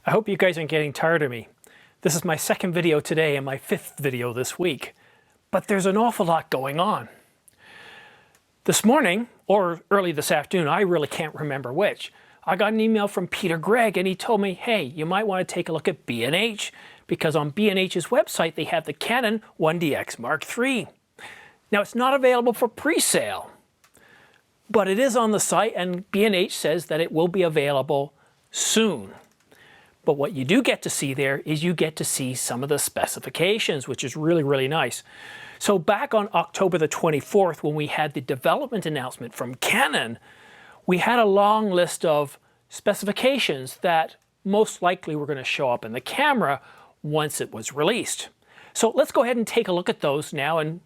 I hope you guys aren't getting tired of me. This is my second video today and my fifth video this week. But there's an awful lot going on. This morning, or early this afternoon, I really can't remember which, I got an email from Gregg and he told me, hey, you might want to take a look at B&H because on B&H's website they have the Canon 1DX Mark III. Now it's not available for pre-sale, but it is on the site and B&H says that it will be available soon. But what you do get to see there is you get to see some of the specifications, which is really, really nice. So back on October the 24th, when we had the development announcement from Canon, we had a long list of specifications that most likely were going to show up in the camera once it was released. So let's go ahead and take a look at those now, and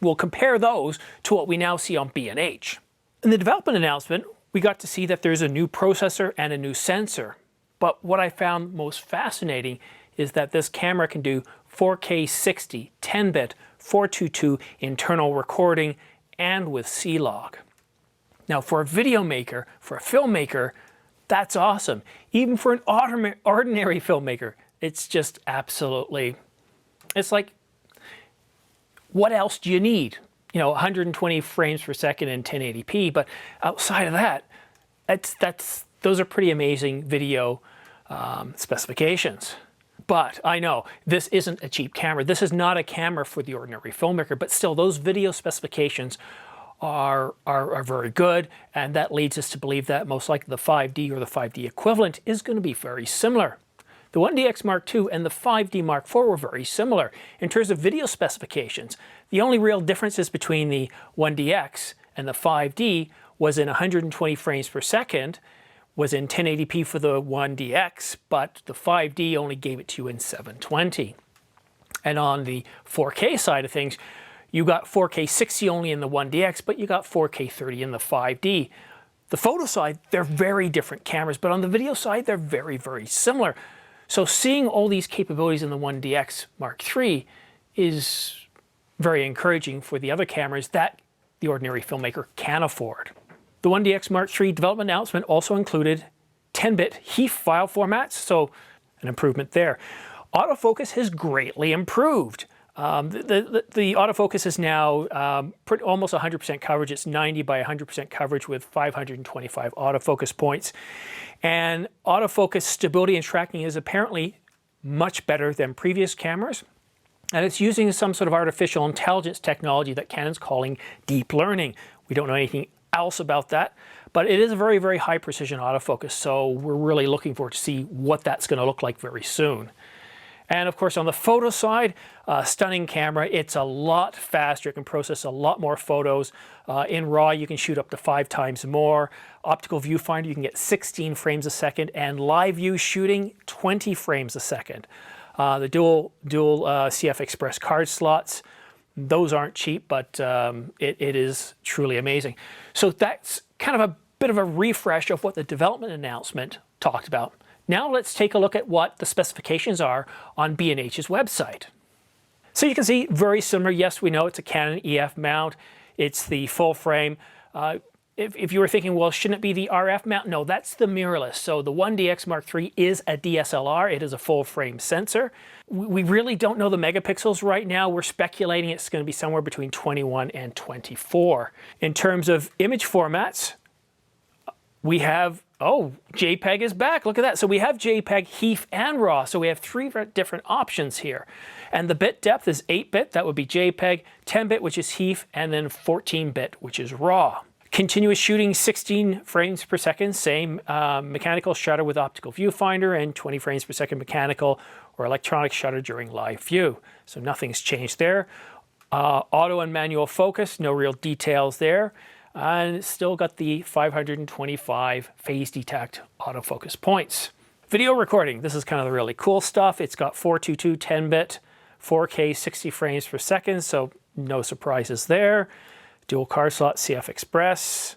we'll compare those to what we now see on B&H. In the development announcement, we got to see that there's a new processor and a new sensor. But what I found most fascinating is that this camera can do 4K 60, 10-bit, 422 internal recording and with C-Log. Now for a video maker, for a filmmaker, that's awesome. Even for an ordinary filmmaker, it's just absolutely, it's like, what else do you need? You know, 120 frames per second in 1080p, but outside of that, those are pretty amazing video specifications. But I know this isn't a cheap camera. This is not a camera for the ordinary filmmaker, but still those video specifications are very good, and that leads us to believe that most likely the 5D or the 5D equivalent is going to be very similar. The 1DX Mark II and the 5D Mark IV were very similar in terms of video specifications. The only real differences between the 1DX and the 5D was in 120 frames per second, was in 1080p for the 1DX, but the 5D only gave it to you in 720. And on the 4K side of things, you got 4K 60 only in the 1DX, but you got 4K 30 in the 5D. The photo side, they're very different cameras, but on the video side, they're very, very similar. So seeing all these capabilities in the 1DX Mark III is very encouraging for the other cameras that the ordinary filmmaker can afford. The 1DX Mark III development announcement also included 10-bit HEIF file formats, so an improvement there. Autofocus has greatly improved. The autofocus is now almost 100% coverage. It's 90 by 100% coverage with 525 autofocus points. And autofocus stability and tracking is apparently much better than previous cameras. And it's using some sort of artificial intelligence technology that Canon's calling deep learning. We don't know anything else about that, but it is a very, very high precision autofocus. So we're really looking forward to see what that's going to look like very soon. And of course, on the photo side, stunning camera. It's a lot faster. It can process a lot more photos. In RAW, you can shoot up to 5 times more. Optical viewfinder, you can get 16 frames a second, and live view shooting, 20 frames a second. The dual CF Express card slots, those aren't cheap, but it is truly amazing. So that's kind of a bit of a refresh of what the development announcement talked about. Now let's take a look at what the specifications are on B&H's website. So you can see very similar. Yes, we know it's a Canon EF mount. It's the full frame. If you were thinking, well, shouldn't it be the RF mount? No, that's the mirrorless. So the 1DX Mark III is a DSLR. It is a full frame sensor. We really don't know the megapixels right now. We're speculating it's going to be somewhere between 21 and 24. In terms of image formats, we have, oh, JPEG is back. Look at that. So we have JPEG, HEIF, and RAW. So we have 3 different options here. And the bit depth is 8-bit. That would be JPEG, 10-bit, which is HEIF, and then 14-bit, which is RAW. Continuous shooting, 16 frames per second, same mechanical shutter with optical viewfinder, and 20 frames per second mechanical or electronic shutter during live view. So nothing's changed there. Auto and manual focus, no real details there. And it's still got the 525 phase detect autofocus points. Video recording, this is kind of the really cool stuff. It's got 422 10-bit, 4K 60 frames per second, so no surprises there. Dual card slot, CF Express,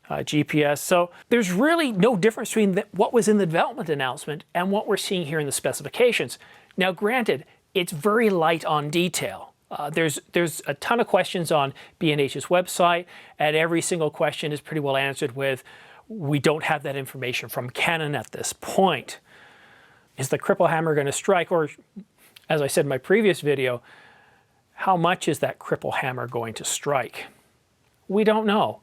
GPS. So there's really no difference between what was in the development announcement and what we're seeing here in the specifications. Now granted, it's very light on detail. There's a ton of questions on B&H's website, and every single question is pretty well answered with, we don't have that information from Canon at this point. Is the cripple hammer going to strike? Or, as I said in my previous video, how much is that cripple hammer going to strike? We don't know.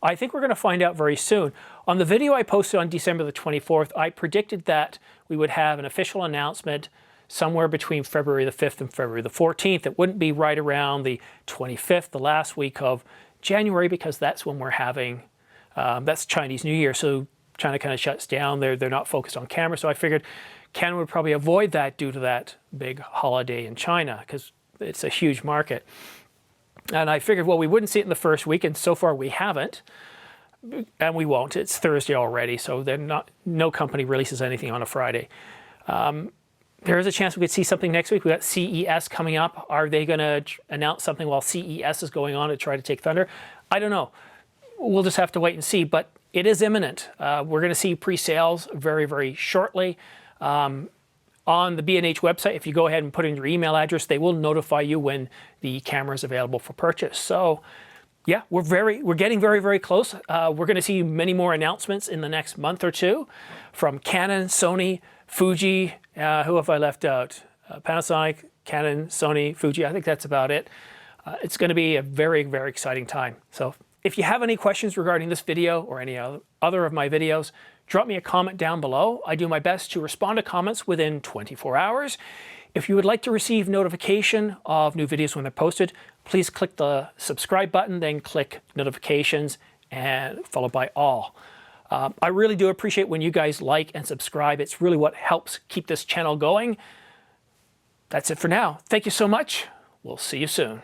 I think we're going to find out very soon. On the video I posted on December the 24th, I predicted that we would have an official announcement somewhere between February the 5th and February the 14th. It wouldn't be right around the 25th, the last week of January, because that's when we're having, that's Chinese New Year. So China kind of shuts down. They're not focused on camera. So I figured Canon would probably avoid that due to that big holiday in China, because it's a huge market. And I figured, well, we wouldn't see it in the first week, and so far we haven't, and we won't. It's Thursday already, so no company releases anything on a Friday. There is a chance we could see something next week. We got CES coming up. Are they going to announce something while CES is going on to try to take thunder? I don't know. We'll just have to wait and see, but it is imminent. We're going to see pre-sales very, very shortly. On the B&H website, if you go ahead and put in your email address, they will notify you when the camera is available for purchase. So yeah, we're getting very, very close. We're going to see many more announcements in the next month or two from Canon, Sony, Fuji. Who have I left out? Panasonic, Canon, Sony, Fuji. I think that's about it. It's going to be a very, very exciting time. So if you have any questions regarding this video or any other of my videos, drop me a comment down below. I do my best to respond to comments within 24 hours. If you would like to receive notification of new videos when they're posted, please click the subscribe button, then click notifications and followed by all. I really do appreciate when you guys like and subscribe. It's really what helps keep this channel going. That's it for now. Thank you so much. We'll see you soon.